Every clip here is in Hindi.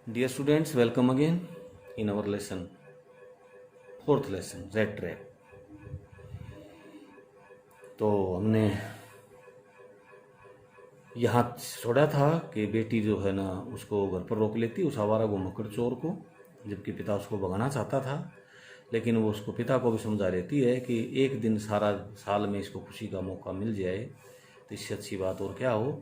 Dear students, welcome again in our lesson, fourth lesson, rat trap. तो हमने यहाँ छोड़ा था कि बेटी जो है ना उसको घर पर रोक लेती उस आवारा घुमक्कड़ चोर को, जबकि पिता उसको भगाना चाहता था, लेकिन वो उसको पिता को भी समझा देती है कि एक दिन सारा साल में इसको खुशी का मौका मिल जाए तो इससे अच्छी बात और क्या हो।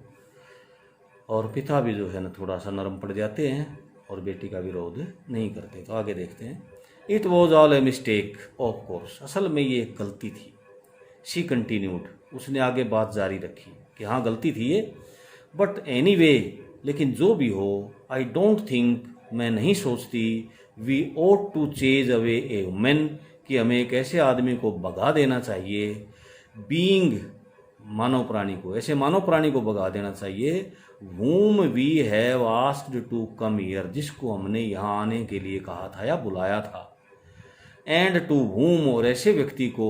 और पिता भी जो है ना थोड़ा सा नरम पड़ जाते हैं और बेटी का विरोध नहीं करते। तो आगे देखते हैं। It was all a mistake of course, असल में ये एक गलती थी। शी कंटिन्यूड, उसने आगे बात जारी रखी कि हाँ गलती थी ये, बट एनी वे, लेकिन जो भी हो, आई डोंट थिंक, मैं नहीं सोचती, we ought to chase away a women, कि हमें एक ऐसे आदमी को भगा देना चाहिए, बीइंग, मानव प्राणी को, ऐसे मानव प्राणी को भगा देना चाहिए, whom we have asked to come here, जिसको हमने यहाँ आने के लिए कहा था या बुलाया था, एंड टू whom, और ऐसे व्यक्ति को,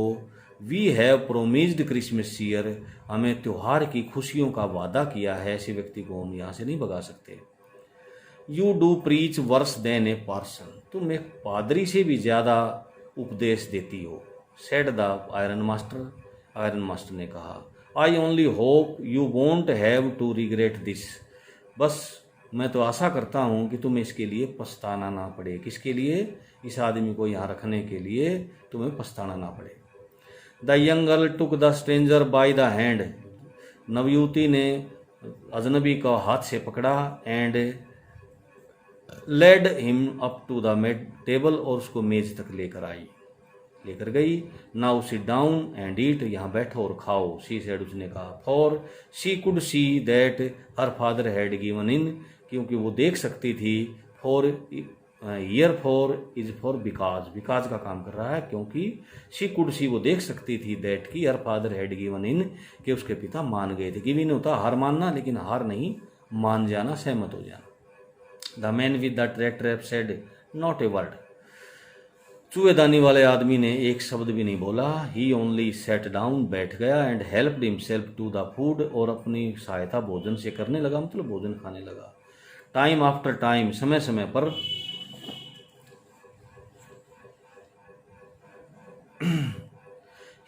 we have promised Christmas year, हमें त्यौहार की खुशियों का वादा किया है, ऐसे व्यक्ति को हम यहाँ से नहीं भगा सकते। You do preach worse than a parson, तुम एक पादरी से भी ज़्यादा उपदेश देती हो, said the iron master, iron master ने कहा। I only hope you won't have to regret this, बस मैं तो आशा करता हूँ कि तुम्हें इसके लिए पछताना ना पड़े। किसके लिए? इस आदमी को यहाँ रखने के लिए तुम्हें पछताना ना पड़े। The young girl took the stranger by the hand, नवयुवती ने अजनबी का हाथ से पकड़ा, and led him up to the made table, और उसको मेज तक लेकर गई। Now sit down and eat, यहाँ बैठो और खाओ, शी सेड, उसने कहा। For she could see that her father had given in, क्योंकि वो देख सकती थी, for here for is for because, because का काम कर रहा है, क्योंकि शी कुड सी, वो देख सकती थी, दैट की हर फादर हैड गिवन इन, कि उसके पिता मान गए थे। गिवन होता हार मानना, लेकिन हार नहीं, मान जाना, सहमत हो जाना। The man with the rat trap said not a word, चूहेदानी वाले आदमी ने एक शब्द भी नहीं बोला। ही ओनली सेट डाउन, बैठ गया, and helped himself to the food, और अपनी सहायता भोजन से करने लगा, मतलब भोजन खाने लगा। टाइम आफ्टर टाइम, समय समय पर,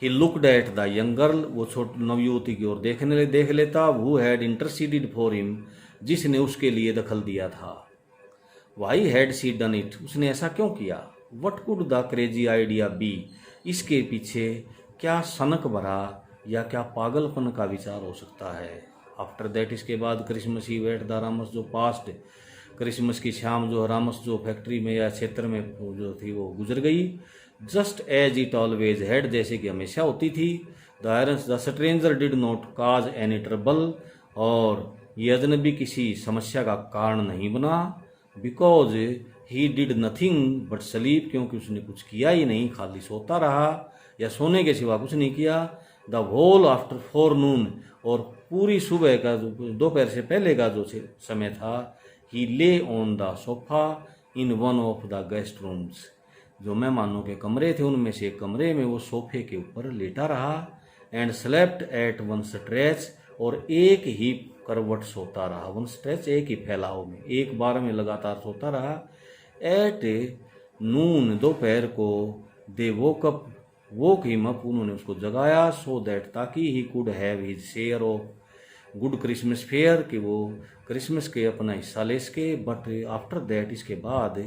he looked at the young girl, वो छोटी नवयुवती की ओर देख लेता। Who had interceded for him, जिसने उसके लिए दखल दिया था। Why had she done it, उसने ऐसा क्यों किया। What could the crazy idea be, इसके पीछे क्या सनक भरा या क्या पागलपन का विचार हो सकता है। आफ्टर दैट, इसके बाद, क्रिसमस ईव एट द रामस जो पास्ट, क्रिसमस की शाम जो रामस जो फैक्ट्री में या क्षेत्र में जो थी वो गुजर गई। Just as it always had, जैसे कि हमेशा होती थी। The stranger did not cause any trouble, और ये अजनबी किसी समस्या का कारण नहीं बना। Because he did nothing but sleep, क्योंकि उसने कुछ किया ही नहीं, खाली सोता रहा या सोने के सिवा कुछ नहीं किया। द होल आफ्टर फोरनून, और पूरी सुबह का जो दोपहर से पहले का जो समय था, ही ले on the sofa in one of the guest rooms, जो मेहमानों के कमरे थे उनमें से एक कमरे में वो सोफे के ऊपर लेटा रहा। And slept at one stretch, और एक ही करवट सोता रहा। वन स्ट्रेच, एक ही फैलाव में, एक बार में लगातार सोता रहा। एट नून, दोपहर को, दे वोक हिम अप, उन्होंने उसको जगाया, सो दैट, ताकि he could have his share of good Christmas fair, कि वो क्रिसमस के अपना हिस्सा ले सके। बट आफ्टर दैट, इसके बाद,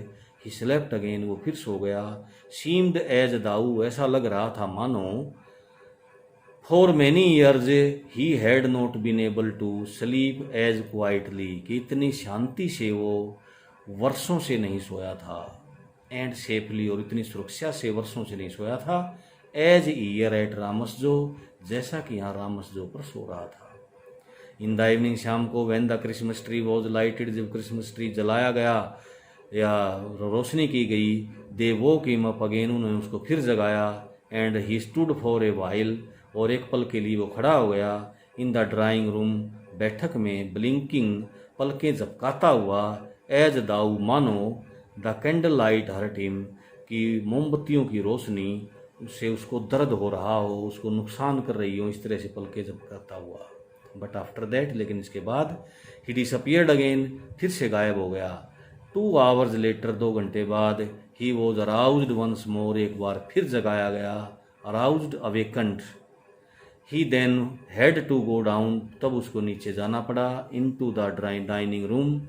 ही स्लेप्ट अगेन, वो फिर सो गया। सीम्ड एज दाऊ, ऐसा लग रहा था मानो, for many years he had not been able to sleep as quietly, कि इतनी शांति से वो वर्षों से नहीं सोया था। एंड सेफली, और इतनी सुरक्षा से वर्षों से नहीं सोया था। एज ईयर एट रामस जो, जैसा कि यहाँ रामस जो पर सो रहा था। इन द इवनिंग, शाम को, when the Christmas tree was lighted, जब क्रिसमस ट्री जलाया गया या रोशनी की गई। दे वोक हिम अप अगेन, उन्होंने उसको फिर जगाया। And he stood for a while, और एक पल के लिए वो खड़ा हो गया। इन द ड्राइंग रूम, बैठक में, ब्लिंकिंग, पलकें झपकाता हुआ। एज दाऊ, मानो, the candle light hurt him, कि मोमबत्तियों की रोशनी उससे उसको दर्द हो रहा हो, उसको नुकसान कर रही हो, इस तरह से पलकें झपकाता हुआ। बट आफ्टर दैट, लेकिन इसके बाद, ही डिसअपियर्ड अगेन, फिर से गायब हो गया। 2 hours later, 2 घंटे बाद, he was aroused once more, एक बार फिर जगाया गया, aroused, awakened. He then had to go down, तब उसको नीचे जाना पड़ा, into the dining room,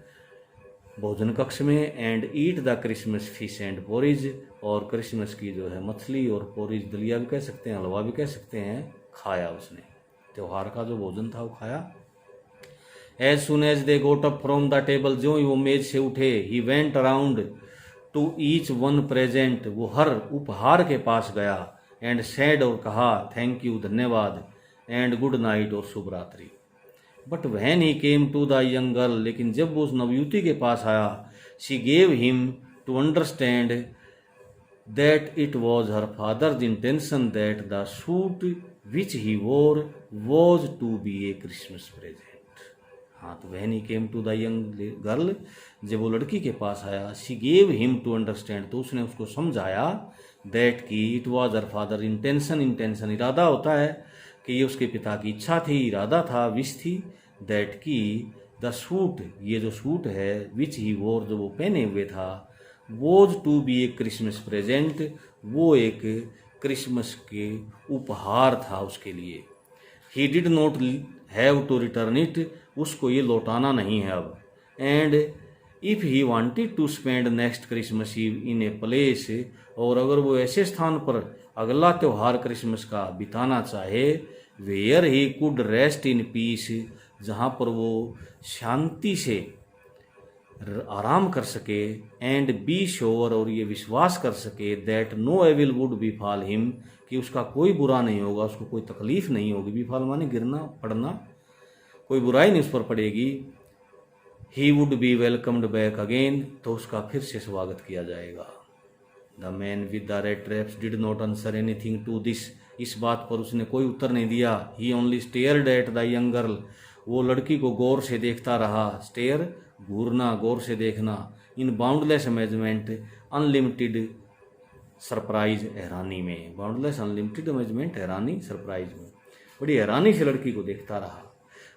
भोजन कक्ष में, and eat the Christmas fish and porridge, और क्रिसमस की जो है मछली और पोरिज, दलिया भी कह सकते हैं, हलवा भी कह सकते हैं, खाया उसने। त्योहार का जो भोजन था वो खाया। As soon as they got up from the table, जो ही वो मेज से उठे, he went around to each one present, वो हर उपहार के पास गया, and said, और कहा, थैंक यू, धन्यवाद, and good night, और शुभ रात्रि। But when he came to the young girl, लेकिन जब वो उस नवयुवती के पास आया, she gave him to understand that it was her father's intention that the suit which he wore was to be a Christmas present. हाँ, तो when he came to the young girl, जब वो लड़की के पास आया, she gave him to understand, तो उसने उसको समझाया, that कि it was her father's intention, intention इरादा होता है कि ये उसके पिता की इच्छा थी, इरादा था, विश थी, दैट की द सूट, ये जो सूट है, विच ही वोर, जो वो पहने हुए था, was to be a Christmas present, वो एक क्रिसमस के उपहार था उसके लिए। He did not have to return it, उसको ये लौटाना नहीं है अब। And if he wanted to spend next Christmas Eve in a place, और अगर वो ऐसे स्थान पर अगला त्यौहार क्रिसमस का बिताना चाहे, where he could rest in peace, जहाँ पर वो शांति से आराम कर सके, एंड बी श्योर, और ये विश्वास कर सके, that no evil would befall him, कि उसका कोई बुरा नहीं होगा, उसको कोई तकलीफ नहीं होगी। बिफॉल माने गिरना पड़ना, कोई बुराई नहीं उस पर पड़ेगी। He would be welcomed back again, तो उसका फिर से स्वागत किया जाएगा। The man with the rat traps did not answer anything to this, इस बात पर उसने कोई उत्तर नहीं दिया। He only stared at the young girl, वो लड़की को गौर से देखता रहा। स्टेयर, घूरना, गौर से देखना। इन बाउंडलेस अमेजमेंट, अनलिमिटेड सरप्राइज, हैरानी में। बाउंडलेस अनलिमिटेड अमेजमेंट, हैरानी, सरप्राइज में, बड़ी हैरानी से लड़की को देखता रहा।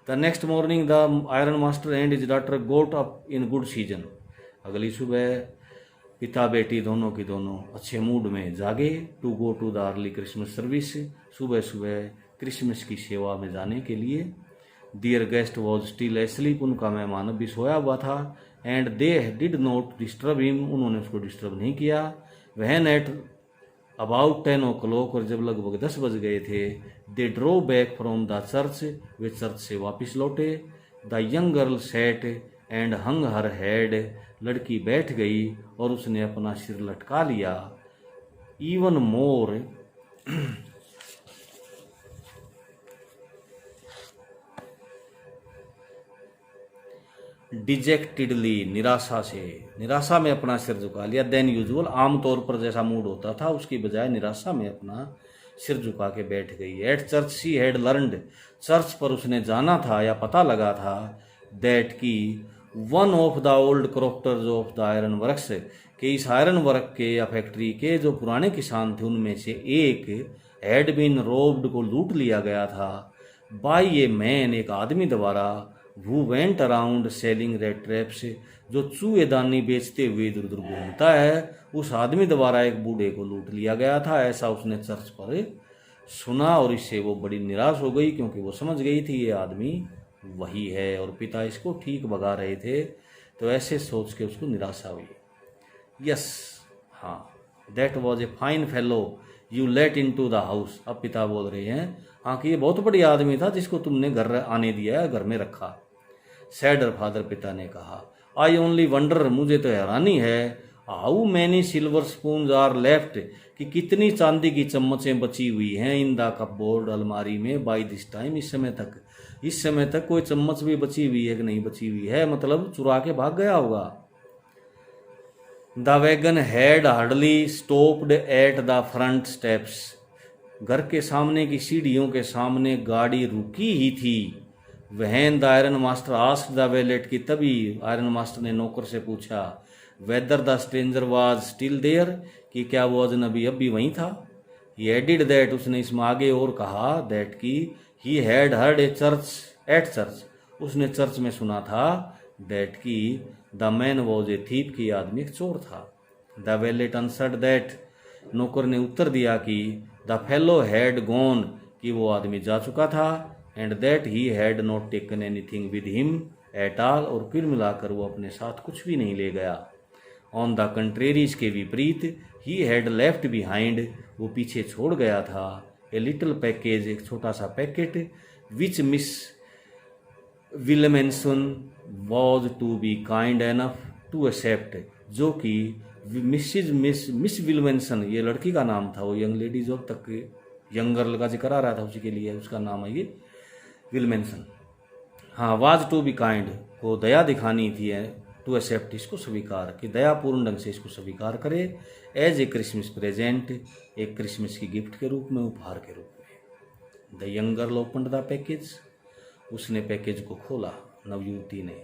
The next morning the iron master and his daughter goat up in good season, अगली सुबह पिता बेटी दोनों की दोनों अच्छे मूड में जागे, to go to the early Christmas service, सुबह सुबह क्रिसमस की सेवा में जाने के लिए। Dear guest was still asleep, उनका मेहमान अभी सोया हुआ था। And they did not disturb him, उन्होंने उसको डिस्टर्ब नहीं किया। वहन एट अबाउट 10 o'clock, और जब लगभग 10 बज गए थे, they drew back from the church, वे चर्च से वापस लौटे। The young girl sat and hung her head, लड़की बैठ गई और उसने अपना सिर लटका लिया। इवन मोर डिजेक्टेडली, निराशा से, निराशा में अपना सिर झुका लिया। देन यूजुअल, आमतौर पर जैसा मूड होता था उसकी बजाय निराशा में अपना सिर झुका के बैठ गई। At church she had learned, church पर उसने जाना था या पता लगा था, दैट की one of the old crofters of the iron works, कि इस आयरन वर्क के या फैक्ट्री के जो पुराने किसान थे उनमें से एक, हैड बीन रोब्ड, को लूट लिया गया था, बाय ए मैन, एक आदमी द्वारा, who went around selling red traps, जो चूहेदानी बेचते हुए इधर उधर घूमता है, उस आदमी द्वारा एक बूढ़े को लूट लिया गया था, ऐसा उसने चर्च पर सुना। और इससे वो बड़ी निराश हो गई, क्योंकि वो समझ गई थी ये आदमी वही है, और पिता इसको ठीक भगा रहे थे, तो ऐसे सोच के उसको निराशा हुई। यस, हाँ, that was a fine fellow you let in to the house, अब पिता बोल रहे हैं, हाँ, कि ये बहुत बढ़िया आदमी था जिसको तुमने घर आने दिया है, घर में रखा। सैडर फादर, पिता ने कहा, आई ओनली वंडर, मुझे तो हैरानी है, how many silver spoons are left, कि कितनी चांदी की चम्मचें बची हुई हैं, इन द कपबोर्ड, अलमारी में, बाई दिस टाइम, इस समय तक कोई चम्मच भी बची हुई है कि नहीं बची हुई है, मतलब चुरा के भाग गया होगा। The wagon had hardly stopped at the front steps, घर के सामने की सीढ़ियों के सामने गाड़ी रुकी ही थी। When the iron master asked the valet, की तभी आयरन मास्टर ने नौकर से पूछा, whether the stranger was still there, कि क्या वो अजनबी अब भी वहीं था। ही एडिड दैट, उसने इसमें आगे और कहा, दैट की he had heard a church at church, उसने चर्च में सुना था, दैट कि the man was a thief कि आदमी एक चोर था। द वैलेट आंसर्ड दैट, नौकर ने उत्तर दिया कि द फेलो हैड गॉन, कि वो आदमी जा चुका था, and that he had not taken anything with him at all, और फिर मिलाकर वो अपने साथ कुछ भी नहीं ले गया। ऑन द कंट्रेरी, इसके विपरीत, ही हैड लेफ्ट बिहाइंड, वो पीछे छोड़ गया था, ए लिटिल पैकेज, एक छोटा सा packet, which miss Willmansson was to be kind enough to accept, जो कि मिस विलमेंसन, ये लड़की का नाम था, वो यंग लेडी जो तक यंग गर्ल का जिक्र आ रहा था उसी के लिए उसका नाम है ये विलमेंसन। हाँ, वाज टू बी काइंड, को दया दिखानी थी, टू एक्सेप्ट, इसको स्वीकार, कि दयापूर्ण ढंग से इसको स्वीकार करे, एज ए क्रिसमस प्रेजेंट, एक क्रिसमस की गिफ्ट के रूप में, उपहार के रूप में। The young girl opened the package, उसने पैकेज को खोला, नवयुवती ने,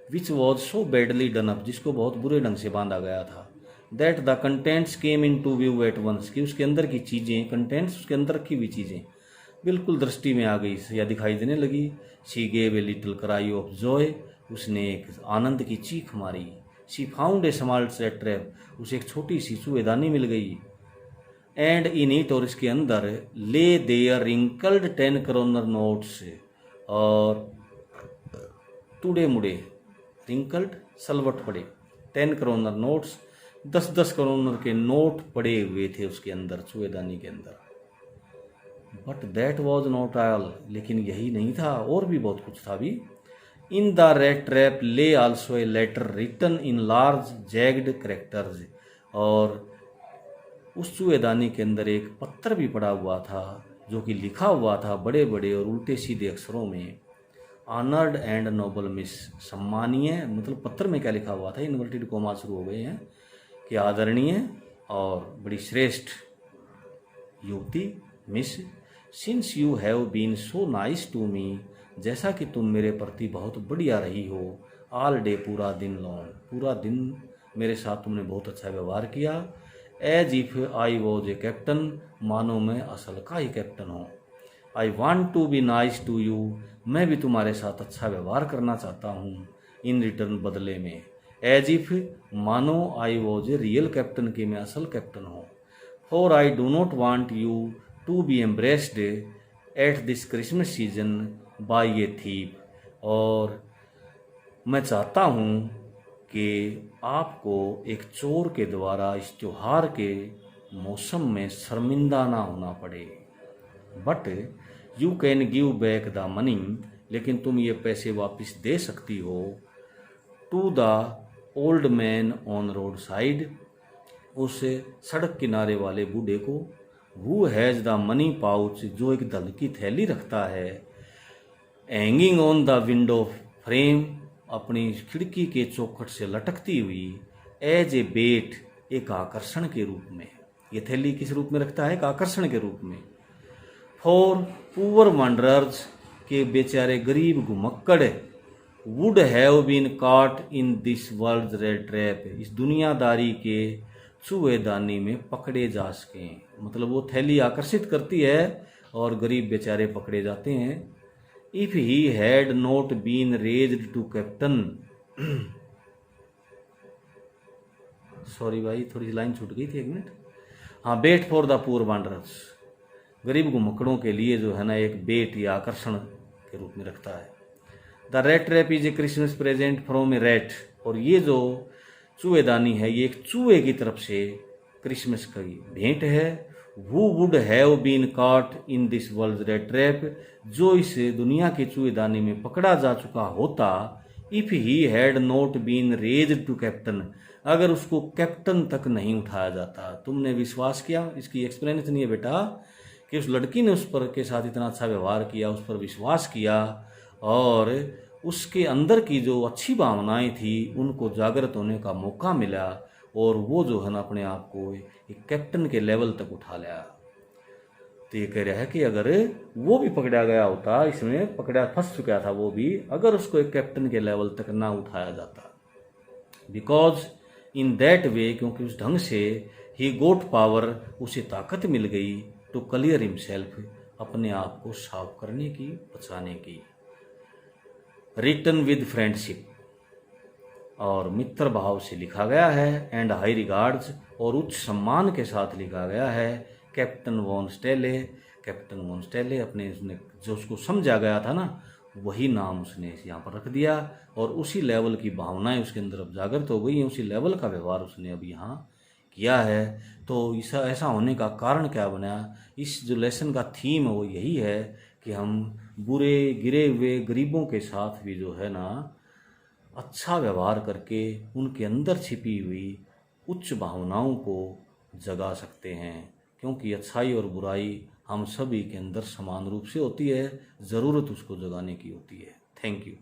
which was so badly done up, जिसको बहुत बुरे ढंग से बांधा गया था, that the contents came in to view at once, कि उसके अंदर की चीज़ें, कंटेंट्स उसके अंदर रखी हुई चीज़ें बिल्कुल दृष्टि में आ गई या दिखाई देने लगी। She gave a little cry of Joy, उसने एक आनंद की चीख मारी। She found a small trap, उसे एक छोटी सी चूहेदानी मिल गई। एंड इन इट, और इसके अंदर, ले देयर रिंकल्ड 10 करोनर नोट्स, और टुडे मुड़े, रिंकल्ड सलवट पड़े, 10 करोनर नोट्स, 10-10 करोनर के नोट पड़े हुए थे उसके अंदर, चूहेदानी के अंदर। But that was not all, लेकिन यही नहीं था, और भी बहुत कुछ था भी। In the rat trap lay also a letter written in large jagged characters, और उस चूहेदानी के अंदर एक पत्र भी पड़ा हुआ था जो कि लिखा हुआ था बड़े बड़े और उल्टे सीधे अक्षरों में, ऑनर्ड एंड नोबल मिस, सम्मानीय, मतलब पत्र में क्या लिखा हुआ था, इन्वर्टेड कोमा शुरू हो गए हैं, कि आदरणीय और बड़ी श्रेष्ठ युवती, miss, since you have been so nice to me, जैसा कि तुम मेरे प्रति बहुत बढ़िया रही हो, ऑल डे, पूरा दिन लॉन्ग, पूरा दिन मेरे साथ तुमने बहुत अच्छा व्यवहार किया, as if I was a captain, मानो मैं असल का ही कैप्टन हूँ, I want to be nice to you, मैं भी तुम्हारे साथ अच्छा व्यवहार करना चाहता हूँ, इन रिटर्न, बदले में, एज इफ, मानो I was a real captain, कि मैं असल कैप्टन हूँ, for I do not want you to be embarrassed at this Christmas season by a thief, और मैं चाहता हूँ कि आपको एक चोर के द्वारा इस त्योहार के मौसम में शर्मिंदा ना होना पड़े। But you can give back the money, लेकिन तुम ये पैसे वापस दे सकती हो, to the old man on road side, उस सड़क किनारे वाले बूढ़े को, who has the money pouch, जो एक धन की थैली रखता है, hanging on the window frame, अपनी खिड़की के चौखट से लटकती हुई, एज ए बेट, एक आकर्षण के रूप में, ये थैली किस रूप में रखता है, एक आकर्षण के रूप में, फॉर पुअर वंडरर्स, के बेचारे गरीब घुमक्कड़, would have been caught in this world rat trap, इस दुनियादारी के चूहेदानी में पकड़े जा सकें, मतलब वो थैली आकर्षित करती है और गरीब बेचारे पकड़े जाते हैं। If he had not been raised to captain, sorry भाई थोड़ी सी लाइन छूट गई थी, 1 मिनट, हाँ, बेट फॉर द पुअर वांडरर्स, गरीब घुमक्कड़ों के लिए जो है ना एक बेट या आकर्षण के रूप में रखता है। The rat trap is a Christmas present from A rat, और ये जो चूहेदानी है ये एक चूहे की तरफ से क्रिसमस की भेंट है। Who would have been caught in this world rat trap, जो इस दुनिया के चूहेदानी में पकड़ा जा चुका होता, if he had not been raised to captain, अगर उसको कैप्टन तक नहीं उठाया जाता। तुमने विश्वास किया, इसकी एक्सप्लेनेशन ये बेटा कि उस लड़की ने उस पर के साथ इतना अच्छा व्यवहार किया, उस पर विश्वास किया, और उसके अंदर की जो अच्छी भावनाएं थी उनको जागृत होने का मौका मिला, और वो जो है ना अपने आप को एक कैप्टन के लेवल तक उठा लिया। तो ये कह रहा है कि अगर वो भी पकड़ा गया होता, इसमें पकड़ा फंस चुका था वो भी, अगर उसको एक कैप्टन के लेवल तक ना उठाया जाता, बिकॉज इन दैट वे, क्योंकि उस ढंग से, ही गोट पावर, उसे ताकत मिल गई, टू क्लियर हिमसेल्फ, अपने आप को साफ करने की, बचाने की। रिटर्न विद फ्रेंडशिप, और मित्र भाव से लिखा गया है, एंड हाई रिगार्ड्स, और उच्च सम्मान के साथ लिखा गया है, captain von Stahle. Captain von Stahle, अपने उसने जो उसको समझा गया था ना, वही नाम उसने यहाँ पर रख दिया, और उसी लेवल की भावनाएं उसके अंदर अब जागृत हो गई हैं, उसी लेवल का व्यवहार उसने अब यहाँ किया है। तो ऐसा होने का कारण क्या बना? इस जो लेसन का थीम है वो यही है कि हम बुरे गिरे हुए गरीबों के साथ भी जो है ना अच्छा व्यवहार करके उनके अंदर छिपी हुई उच्च भावनाओं को जगा सकते हैं, क्योंकि अच्छाई और बुराई हम सभी के अंदर समान रूप से होती है, ज़रूरत उसको जगाने की होती है। Thank you.